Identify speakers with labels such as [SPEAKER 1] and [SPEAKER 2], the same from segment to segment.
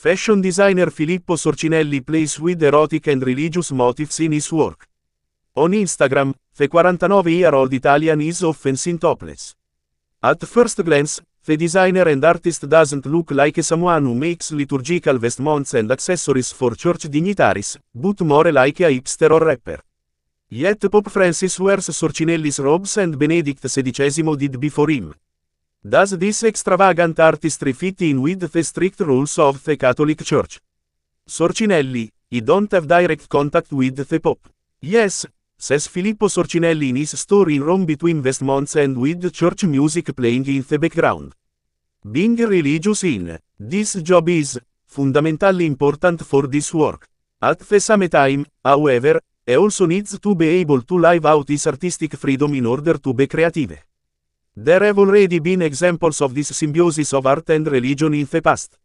[SPEAKER 1] Fashion designer Filippo Sorcinelli plays with erotic and religious motifs in his work. On Instagram, the 49-year-old Italian is often seen topless. At first glance, the designer and artist doesn't look like someone who makes liturgical vestments and accessories for church dignitaries, but more like a hipster or rapper. Yet Pope Francis wears Sorcinelli's robes and Benedict XVI did before him. Does this extravagant artistry fit in with the strict rules of the Catholic Church? Sorcinelli, I don't have direct contact with the Pope. Yes, says Filippo Sorcinelli in his story in Rome between vestments and with church music playing in the background. Being religious in this job is fundamentally important for this work. At the same time, however, he also needs to be able to live out his artistic freedom in order to be creative. There have already been examples of this symbiosis of art and religion in the past.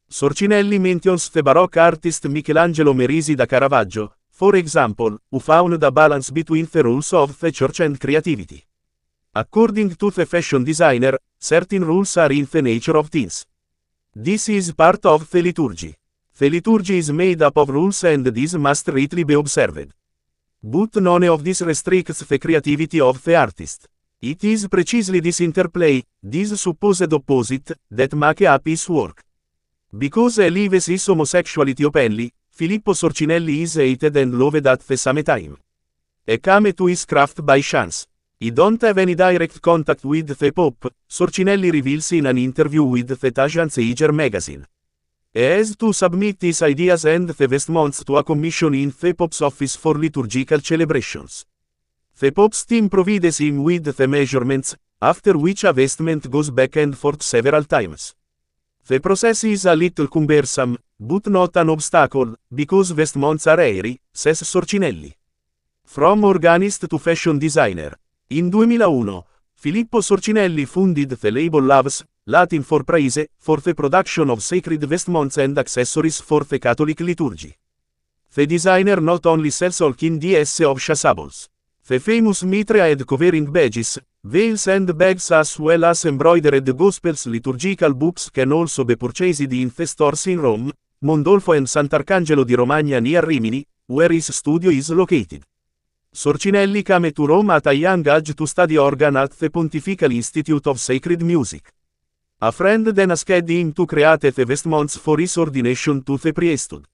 [SPEAKER 1] Sorcinelli mentions the Baroque artist Michelangelo Merisi da Caravaggio, for example, who found a balance between the rules of the church and creativity. According to the fashion designer, certain rules are in the nature of things. This is part of the liturgy. The liturgy is made up of rules and these must strictly be observed. But none of this restricts the creativity of the artist. It is precisely this interplay, this supposed opposite, that make up his work. Because he lives his homosexuality openly, Filippo Sorcinelli is hated and loved at the same time. He came to his craft by chance. He don't have any direct contact with the Pope, Sorcinelli reveals in an interview with the Tageanzeiger magazine. He has to submit his ideas and the vestments to a commission in the Pope's office for liturgical celebrations. The Pope's team provides him with the measurements, after which a vestment goes back and forth several times. The process is a little cumbersome, but not an obstacle, because vestments are airy, says Sorcinelli. From organist to fashion designer. In 2001, Filippo Sorcinelli founded the label Loves, Latin for praise, for the production of sacred vestments and accessories for the Catholic liturgy. The designer not only sells all kinds of chasubles. The famous mitre head covering badges, veils and bags as well as embroidered Gospels liturgical books can also be purchased in the stores in Rome, Mondolfo and Sant'Arcangelo di Romagna near Rimini, where his studio is located. Sorcinelli came to Rome at a young age to study organ at the Pontifical Institute of Sacred Music. A friend then asked him to create the vestments for his ordination to the priesthood.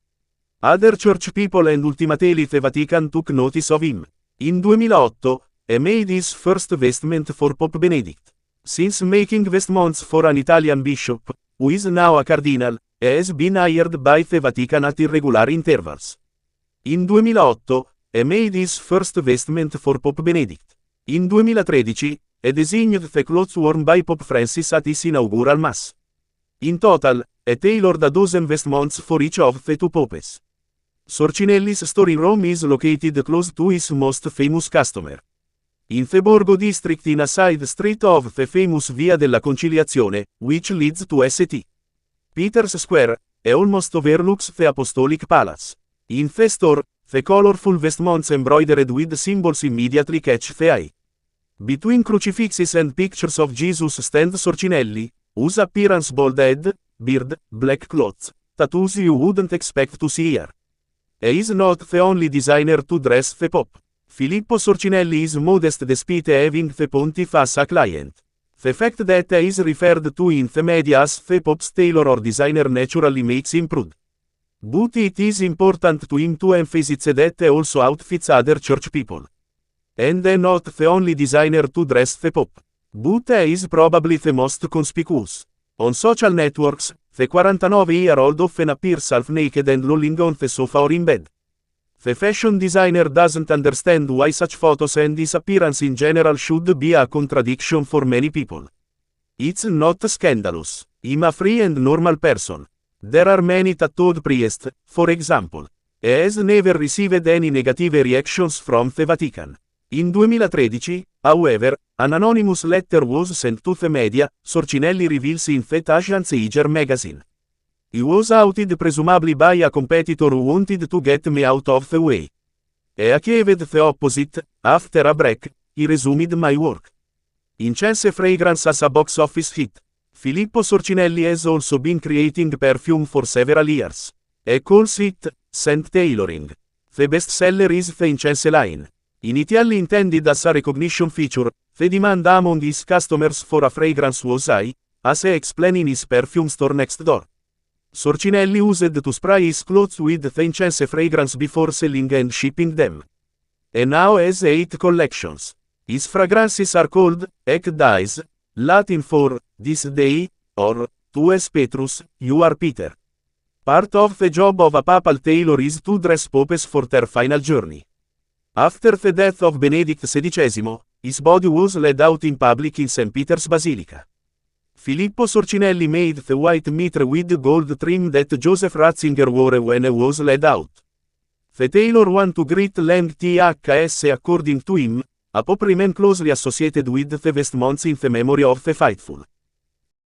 [SPEAKER 1] Other church people and ultimately the Vatican took notice of him. In 2008, he made his first vestment for Pope Benedict. Since making vestments for an Italian bishop, who is now a cardinal, he has been hired by the Vatican at irregular intervals. In 2008, he made his first vestment for Pope Benedict. In 2013, he designed the clothes worn by Pope Francis at his inaugural Mass. In total, he tailored a dozen vestments for each of the two popes. Sorcinelli's store in Rome is located close to his most famous customer. In the Borgo district in a side street of the famous Via della Conciliazione, which leads to St. Peter's Square, he almost overlooks the Apostolic Palace. In the store, the colorful vestments embroidered with symbols immediately catch the eye. Between crucifixes and pictures of Jesus stand Sorcinelli, whose appearance bald head, beard, black clothes, tattoos you wouldn't expect to see here. He is not the only designer to dress the Pope. Filippo Sorcinelli is modest despite having the Pontiff as a client. The fact that he is referred to in the media as the Pope's tailor or designer naturally makes him proud. But it is important to him to emphasize that he also outfits other church people. And he not the only designer to dress the Pope. But he is probably the most conspicuous. On social networks, the 49-year-old often appears half-naked and lolling on the sofa or in bed. The fashion designer doesn't understand why such photos and his appearance in general should be a contradiction for many people. It's not scandalous. I'm a free and normal person. There are many tattooed priests, for example. He has never received any negative reactions from the Vatican. In 2013, however, an anonymous letter was sent to the media, Sorcinelli reveals in the Tageanzeiger magazine. He was outed presumably by a competitor who wanted to get me out of the way. He achieved the opposite. After a break, he resumed my work. Incense fragrance as a box office hit. Filippo Sorcinelli has also been creating perfume for several years. He calls it scent tailoring. The bestseller is the incense line. Initially intended as a recognition feature, the demand among his customers for a fragrance was high, as he explained in his perfume store next door. Sorcinelli used to spray his clothes with the incense fragrance before selling and shipping them. He now has 8 collections. His fragrances are called Ec Dies, Latin for this day, or Tu es Petrus, you are Peter. Part of the job of a papal tailor is to dress popes for their final journey. After the death of Benedict XVI, his body was laid out in public in St. Peter's Basilica. Filippo Sorcinelli made the white mitre with the gold trim that Joseph Ratzinger wore when he was laid out. The tailor wanted to greet Lang THS according to him, a pope remained closely associated with the vestments in the memory of the faithful.